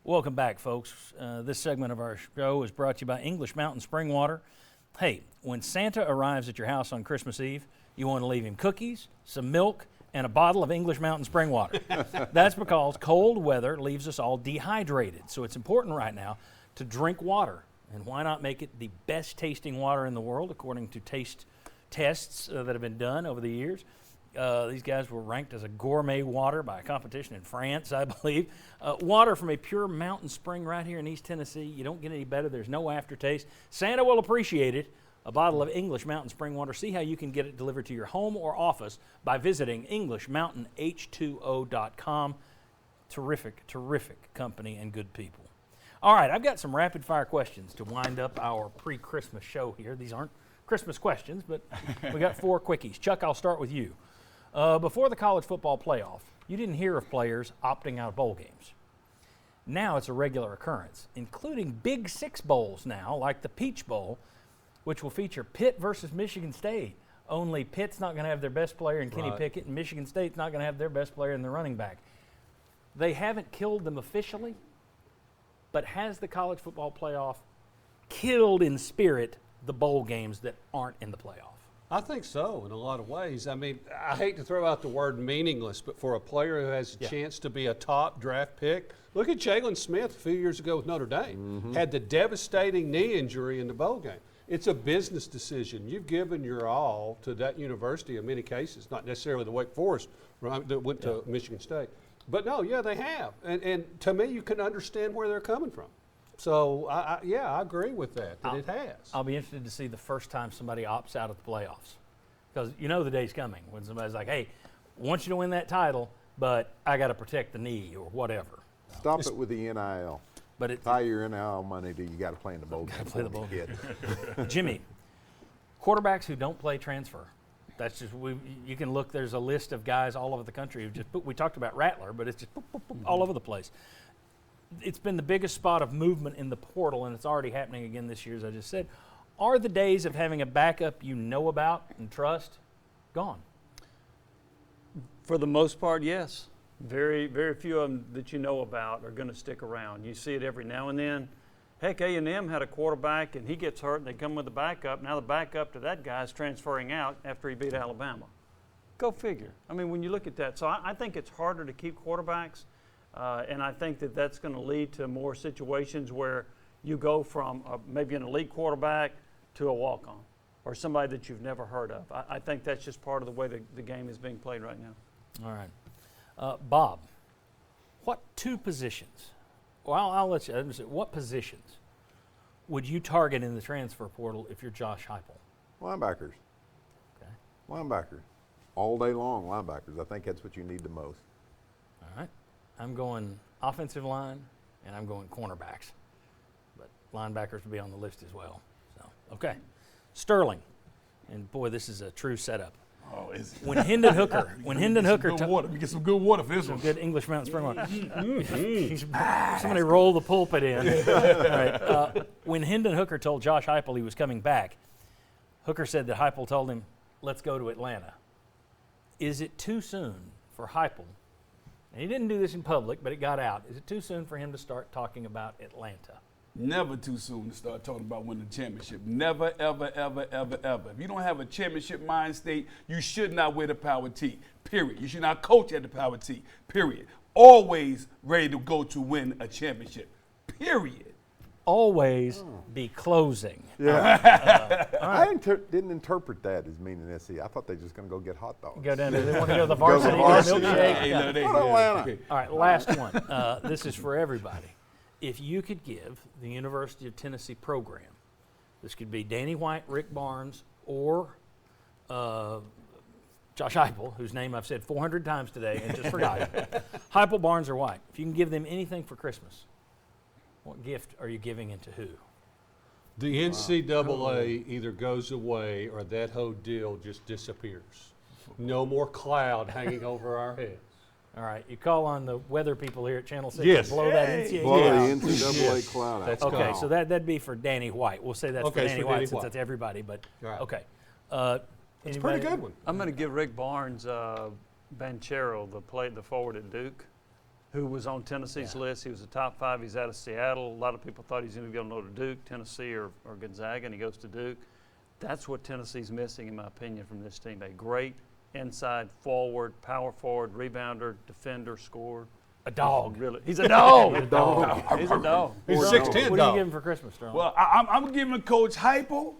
Welcome back, folks. This segment of our show is brought to you by English Mountain Spring Water. Hey, when Santa arrives at your house on Christmas Eve, you want to leave him cookies, some milk, and a bottle of English Mountain Spring Water. That's because cold weather leaves us all dehydrated. So it's important right now to drink water. And why not make it the best tasting water in the world, according to taste tests that have been done over the years. These guys were ranked as a gourmet water by a competition in France, I believe. Water from a pure mountain spring right here in East Tennessee. You don't get any better. There's no aftertaste. Santa will appreciate it. A bottle of English Mountain Spring Water. See how you can get it delivered to your home or office by visiting EnglishMountainH2O.com. Terrific, terrific company and good people. All right, I've got some rapid fire questions to wind up our pre-Christmas show here. These aren't Christmas questions, but we got 4 quickies. Chuck, I'll start with you. Before the college football playoff, you didn't hear of players opting out of bowl games. Now it's a regular occurrence, including Big Six bowls now, like the Peach Bowl, which will feature Pitt versus Michigan State. Only Pitt's not going to have their best player in Kenny Pickett, and Michigan State's not going to have their best player in the running back. They haven't killed them officially, but has the college football playoff killed in spirit the bowl games that aren't in the playoff? I think so in a lot of ways. I mean, I hate to throw out the word meaningless, but for a player who has a chance to be a top draft pick, look at Jalen Smith a few years ago with Notre Dame. Had the devastating knee injury in the bowl game. It's a business decision. You've given your all to that university in many cases, not necessarily the Wake Forest that went to Michigan State. But no, yeah, they have. And to me, you can understand where they're coming from. So, I agree with that it has. I'll be interested to see the first time somebody opts out of the playoffs. Because you know the day's coming when somebody's like, hey, I want you to win that title, but I got to protect the knee or whatever. Stop it with the NIL. But tie your NIL money to you got to play in the bowl game. Got to play the bowl game. Jimmy, quarterbacks who don't play transfer. That's just you can look. There's a list of guys all over the country who just. We talked about Rattler, but it's just all over the place. It's been the biggest spot of movement in the portal, and it's already happening again this year, as I just said. Are the days of having a backup you know about and trust gone? For the most part, yes. Very, very few of them that you know about are going to stick around. You see it every now and then. Heck, A&M had a quarterback, and he gets hurt, and they come with a backup. Now the backup to that guy is transferring out after he beat Alabama. Go figure. I mean, when you look at that. So I think it's harder to keep quarterbacks. And I think that that's going to lead to more situations where you go from maybe an elite quarterback to a walk-on or somebody that you've never heard of. I think that's just part of the way the game is being played right now. All right. Bob, what 2 positions, well, I'll let you, what positions would you target in the transfer portal if you're Josh Heupel? Linebackers. Okay. Linebackers. All day long, linebackers. I think that's what you need the most. All right. I'm going offensive line, and I'm going cornerbacks. But linebackers will be on the list as well. So, okay. Sterling. And, boy, this is a true setup. Oh, is it? When Hendon Hooker, Let me get some good water for this one. Good English Mountain Spring water. Somebody roll the pulpit in. All right. When Hendon Hooker told Josh Heupel he was coming back, Hooker said that Heupel told him, let's go to Atlanta. Is it too soon for Heupel? And he didn't do this in public, but it got out. Is it too soon for him to start talking about Atlanta? Never too soon to start talking about winning a championship. Never, ever, ever, ever, ever. If you don't have a championship mind state, you should not wear the power tee, period. You should not coach at the power tee, period. Always ready to go to win a championship, period. Always be closing. Yeah. I didn't interpret that as meaning SC. I thought they were just going to go get hot dogs. Go down there. They want to go to the varsity, get a milkshake. All right, last one. This is for everybody. If you could give the University of Tennessee program, this could be Danny White, Rick Barnes, or Josh Heupel, whose name I've said 400 times today and just forgot. Heupel, Barnes, or White. If you can give them anything for Christmas, what gift are you giving and to who? The NCAA either goes away or that whole deal just disappears. No more cloud hanging over our heads. All right, you call on the weather people here at Channel 6 Yes. to blow that NCAA Blow out. the NCAA cloud out. That's Okay, gone. so that'd be for Danny White. We'll say that's Okay, for it's Danny for White Danny since White. that's everybody. But Right. okay, It's a pretty good one. I'm going to give Rick Barnes Banchero, the forward at Duke. who was on Tennessee's list. He was a top 5. He's out of Seattle. A lot of people thought he was going to go to Duke, Tennessee, or Gonzaga, and he goes to Duke. That's what Tennessee's missing, in my opinion, from this team. A great inside forward, power forward, rebounder, defender, scorer. A dog. Really, he's a dog. He's a dog. He's a dog. He's What 6'10", are you dog. giving for Christmas, Strong? Well, I'm giving Coach Hypo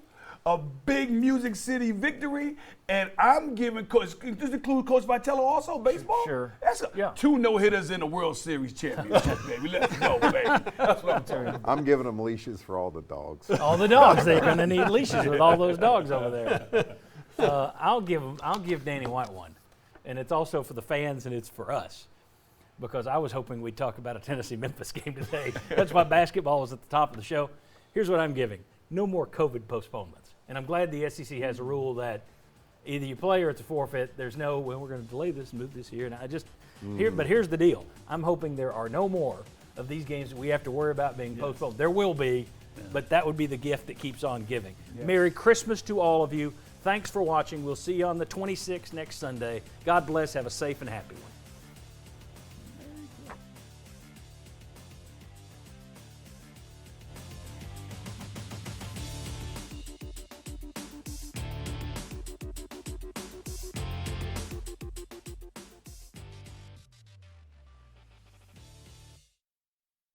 a big Music City victory, and I'm giving Coach, does include Coach Vitello also, baseball? Sure. That's Yeah. 2 no-hitters in the World Series championship, baby. Let's go, baby. That's what I'm talking about. I'm giving them leashes for all the dogs. All the dogs, they're going to need leashes with all those dogs over there. I'll give Danny White one, and it's also for the fans and it's for us, because I was hoping we'd talk about a Tennessee-Memphis game today. That's why basketball was at the top of the show. Here's what I'm giving: no more COVID postponements, and I'm glad the SEC has a rule that either you play or it's a forfeit. There's no, well, we're going to delay this and move this here. And but here's the deal: I'm hoping there are no more of these games that we have to worry about being postponed. There will be, but that would be the gift that keeps on giving. Merry Christmas to all of you. Thanks for watching. We'll see you on the 26th next Sunday. God bless. Have a safe and happy one.